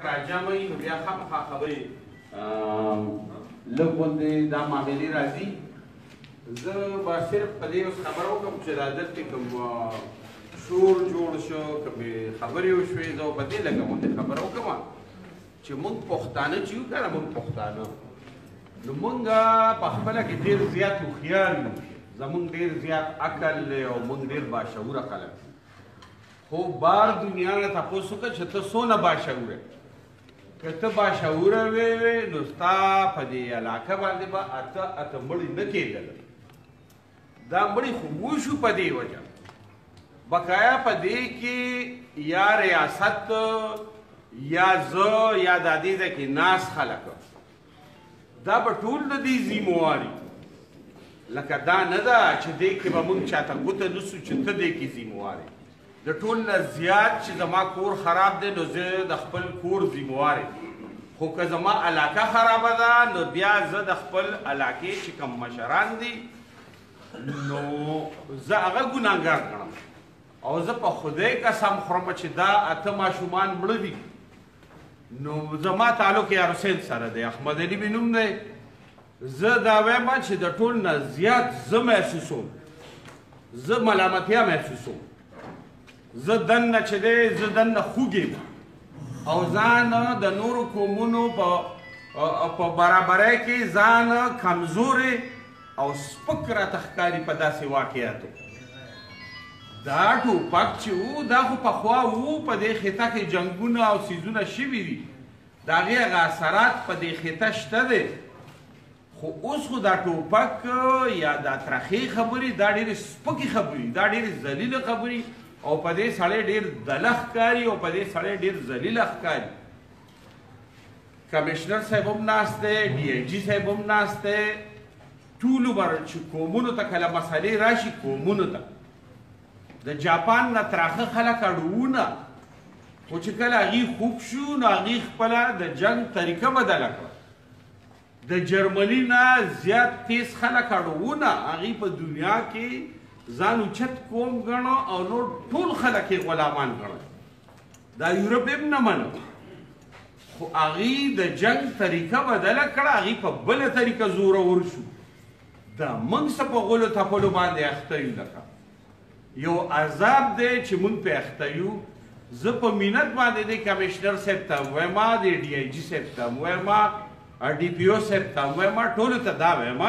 راجمعي نو بیا خامخا خبرې لږ غوندې دا معاملې راځي. زه به صرف په دې اوس خبره وکړم چې دا دلته کوم شور جوړ شو، کومې خبرې وشوې، زه په دې لږه غوندې خبره وکړم چې موږ پښتانه چې یو که نه، موږ پښتانه نو موږ په خپله کې ډېر زیات هوښیار یو، زموږ ډېر زیات عقل دی او موږ ډېر باشعوره خلک. خو بار دنیا نه تپوس وکړه چې ته څونه باشعوره یې. که ته باشعوره وې نو ستا په دې علاقه باندې به اته مړي نه کېدل. دا مړي خو وشو په دې وجه، بقایا په دې کې یا ریاست یا زه یا د دې ځای کې ناس خلک دا به ټول د دې ذمواري، لکه دا نه ده چې دې کې به موږ چاته ګوته نسو چې ته دې کې ذموار یې. د ټول نه زیات چې زما کور خراب دی نو زه د خپل کور ذموار یم، خو که زما علاقه خرابه ده نو بیا زه د خپل علاقې چې کوم مشران دي نو زه هغه ګناهګار ګڼم او زه په خدای قسم خورم چې دا اته ماشومان مړه دي. نو زما تعلق یارحسین سره دی، احمد مې نوم دی. زه دا وایم چې د ټول نه زیات زه محسوسوم، زه ملامتیا محسوسوم. زه دننه چې دی زه دننه خوږ یم او ځان د نورو قومونو په برابرۍ کې ځان کمزورې او سپک راته ښکاري په داسې واقعاتو. دا ټوپک چې و دا خو پخوا و، په دې خطه کې جنګونه او څیزونه شوي دي، د هغې هغه اثرات په دې خطه شته دی. خو اوس خو دا ټوپک یا دا ترخې خبرې دا ډېرې سپکې خبرې، دا ډېرې ذلیله خبرې او په دې سړی ډېر دله ښکاري او په دې سړی ډېر ذلیله ښکاري. کمشنر صاحب هم ناست دی، ډي آی جي صاحب هم ناست دی. ټولو به چې قومونو ته کله مسلې راشي، قومونو ته د جاپان نه تراخه خلک اړوونه، خو چې کله هغې خوب شو نو هغې خپله د جنګ طریقه بدله کړه. د جرمني نه زیات تیز خلک اړوونه، هغې په دنیا کې ځان اوچت قوم ګڼه او نور ټول خلک یې غلامان ګڼه. دا یورپ هم نه منه، خو هغې د جنګ طریقه بدله کړه، هغې په بله طریقه زورور شو. دا موږ څه په غولو تپلو باندې اخته یو، لکه یو عذاب دی چې موږ پې اخته یو. زه په مینت باندې د کمشنر صاحب ته هم وایم، د ډي آی جي صاحب ته هم وایم، ډي پي او صاحب ته هم وایم، ټولو ته دا وایم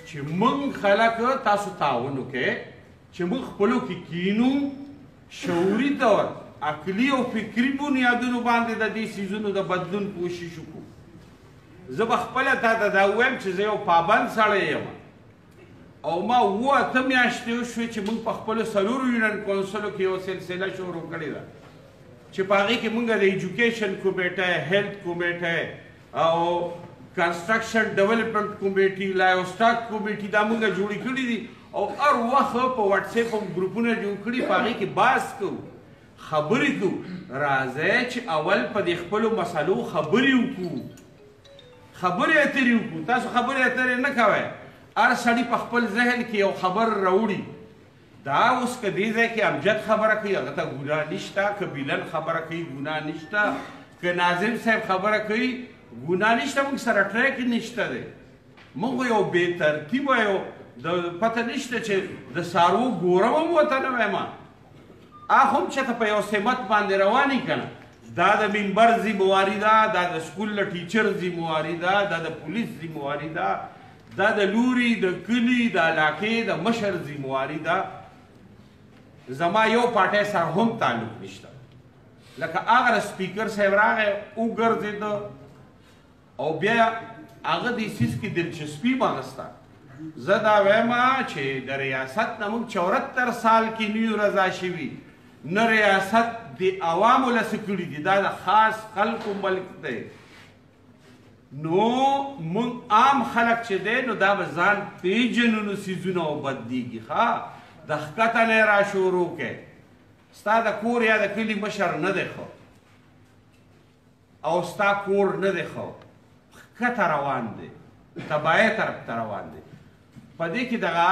چې موږ خلک تاسو تعاون وکړئ چې موږ خپلو کې کینو، شعوري طور عقلي او فکري بنیادونو باندې د دې څیزونو د بدلون کوشش وکړو. زه به خپله تا ته دا ووایم چې زه یو پابند سړی یم او ما 8 میاشتې وشوې چې موږ په خپلو 4 یونین کونسلو کې یو سلسله شروع کړې ده چې په هغې کې موږ د ایجوکیشن کمیټه، هیلث کمیټه او کنسټرکشن ډیولپمنټ کمیټي، لایو سټاک کمیټي دا موږ جوړې کړي دي او هر وخت په واټساپ هم ګروپونه جوړ کړي، په هغې کې بحث کوو، خبرې کوو. راځئ چې اول په دې خپلو مسلو خبرې وکړو، خبرې اترې وکړو. تاسو خبرې اترې نه کوئ، هر سړي په خپل ذهن کې یو خبر راوړي. دا اوس که دې ځای کې امجد خبره کوي هغه ته ګناه نشته، که بیلن خبره کوي ګناه نشته، که ناظم صاحب خبره کوي ګناه نشته. موږ سره ټریک نشته دی، موږ یو بې ترتیبه یو د پته نشته چې د سارو ګورم هم ورته نه وایم، هغه هم چې ته په یو سمت باندې روانې که نه. دا د منبر ذمواري ده، دا د سکول د ټیچر ذمواري ده، دا د پولیس ذمواري ده، دا د لوري د کلي د علاقې د مشر ذمواري ده. زما یو پارټۍ سره هم تعلق نشته. لکه هغه سپیکر صاحب راغی وګرځېده او بیا هغه دې څیز کې دلچسپي واخیسته. زه دا وایم چې د ریاست نه موږ 74 سال کې نه یو رضا شوي، نه ریاست د عوامو له څه کړي دي، دا د خاص خلکو ملک دی. نو موږ عام خلک چې دی نو دا به ځان پیژنو، نو څیزونه وبدلېږي. ښه د ښکته نه یې را شروع کړئ. ستا د کور یا د کلي مشر نه دی ښه او ستا کور نه دی ښه، ښکته روان دی، تباهۍ طرف ته روان دی. په دې کې دغه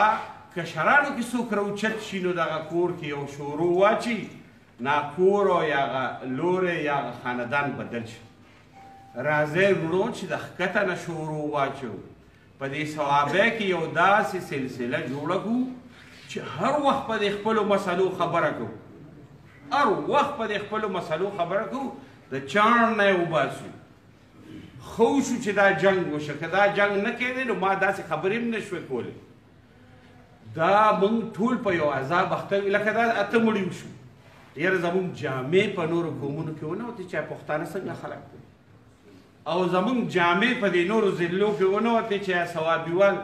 کشرانو کې څوک راوچت شي نو دغه کور کې یو شروع واچي ناکور او یا لورې یا خاندان بدل شي. راځئ وروڼو چې د ښکته نه شروع واچو. په دې صوابۍ کې یو داسې سلسله جوړه کړو چې هر وخت په دې خپلو مسلو خبره کوو. هر وخت په دې خپلو مسلو خبره کوو، د چاڼ نه یې وباسو. خو شو چې دا جنګ وشه، که دا جنګ نه کېدی نو ما داسې خبرې هم نه شوې کولی. دا موږ ټول په یو عذاب اخته یو، لکه دا اته مړي وشو. یاره زموږ جامې په نورو قومونو کې ونه وتې چې پښتانه څنګه خلک دي، او زموږ جامې په دې نورو ضلعو کې ونه وتې چې صوابیوال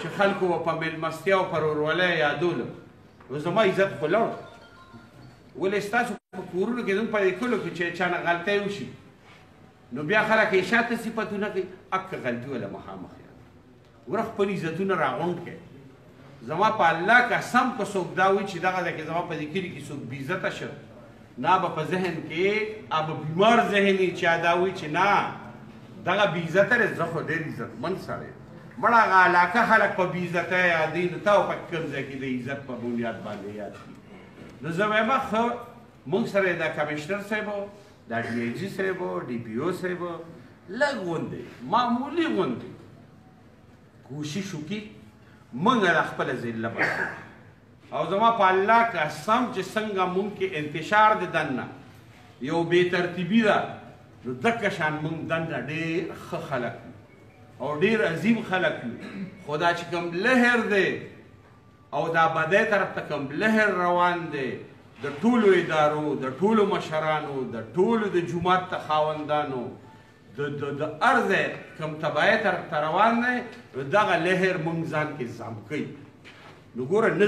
چې خلکو په میلمستیا او پر ورولۍ یادولو، نو زما عزت خو لړ. ولې ستاسو په کورونو کې زموږ په دې کلو کې چې چا نه غلطۍ وشي نو بیا خلک یې شاته صفتونه کوي، اکه غلطي وله مخامخ یاد وره خپل عزتونه راغونډ کړئ. زما په الله قسم که څوک دا وایي چې دغه ځای کې زما په دې کلي کې څوک بېعزته شه، نه به په ذهن کې به بیمار ذهن یي چې دا وایي چې نه دغه بېعزته دی، زه خو ډېر عزتمند سړی یم. مړه هغه علاقه خلک په بېعزتۍ یادوي، نو تا په کوم ځای کې د عزت په بنیاد باندې یاد کړي. نو زه وایم ښه موږ سره د کمشنر صاحب دا ډي آی جي صاحب ډي پي او صاحب لږ غوندې معمولي غوندې کوشش وکړي موږ د خپله ضلع باسو. او زما په الله قسم چې څنګه موږ کې انتشار د دننه یو بې ترتیبي ده، نو دکه شان موږ دننه ډېر ښه خلک یو او ډېر عظیم خلک یو. خو دا چې کوم لهر دی او دا بدۍ طرف ته کوم لهر روان دی، د ټولو ادارو، د ټولو مشرانو، د ټولو د جومات ته خاوندانو، د هر ځای کوم تباهۍ طرف ته روان دی، نو دغه لهر موږ ځان کې ضم کوي. نو ګوره نه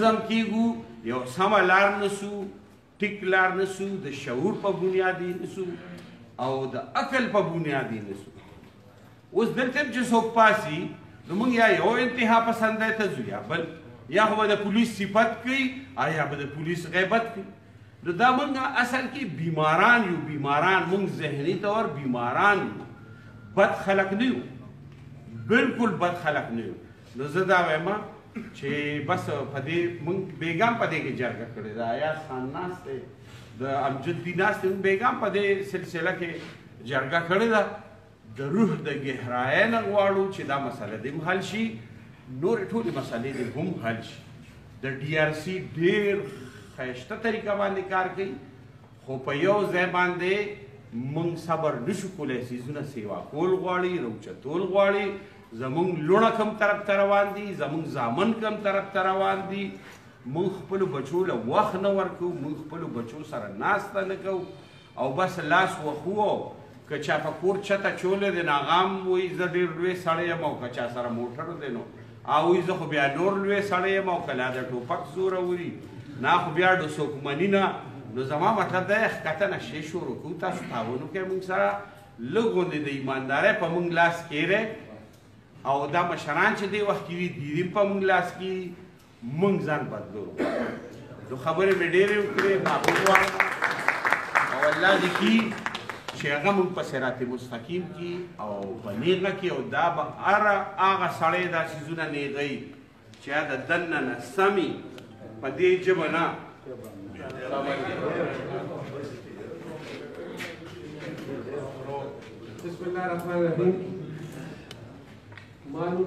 ضم کېږو، یو سمه لار نسو، ټیک لار نسو، د شعور په بنیاد یې نسو او د عقل په بنیاد یې نسو. اوس دلته هم چې څوک پاسي نو موږ یا یو انتها پسندۍ ته ځو یا بل، یا خو به د پولیس صفت کوي یا به د پولیس غیبت کوي. نو دا موږ اصل کې بیماران یو، بیماران موږ ذهني طور بیماران یو، بد خلک نه یو، بلکل بد خلک نه یو. نو زه دا وایم چې بس په دې موږ بیګم په دې کې جرګه کړې ده، ایاز خان ناست دی، د امجد دي ناست دی، بیګم په دې سلسله کې جرګه کړې ده. د روح د ګهرایۍ نه غواړو چې دا مسله دې هم حل شي، نورې ټولې مسلې دې هم حل شي. د ډي آر سی ډېر ښایسته طریقه باندې کار کوي، خو په یو ځای باندې موږ صبر نشو کولی. څیزونه سیوا کول غواړي، روچتول غواړي. زمونږ لوڼه کوم طرف ته روان دي، زمونږ زامن کوم طرف ته روان دي. موږ خپلو بچو له وخت نه ورکوو، موږ خپلو بچو سره ناسته نه کوو او بس لاس وخوو. که چا په کور چته چولی دی نو هغه هم وایي زه ډېر لوی سړی یم، او که چا سره موټر دی نو هغه وایي زه خو بیا نور لوی سړی یم، او که لا د ټوپک زوره وري نه خو بیا څوک مني نه. نو زما مطلب دی ښکته نه شی شروع کوو، تاسو تعاون وکړئ موږ سره، لږ غوندې د ایماندارۍ په موږ لاس کېری او دا مشران چې دی وخت کې وي دې په موږ لاس کې موږ ځان بدلو. نو خبرې مې ډېرې وکړې، معقول وایي او الله دې کي چې هغه موږ په صراط مستقیم کې او په نیغه کې، او دا به هغه سړی دا څیزونه نیغوي چې د دننه نه سمي په دې ژبه نه. بسم الله الرحمن الرحیم. معلوم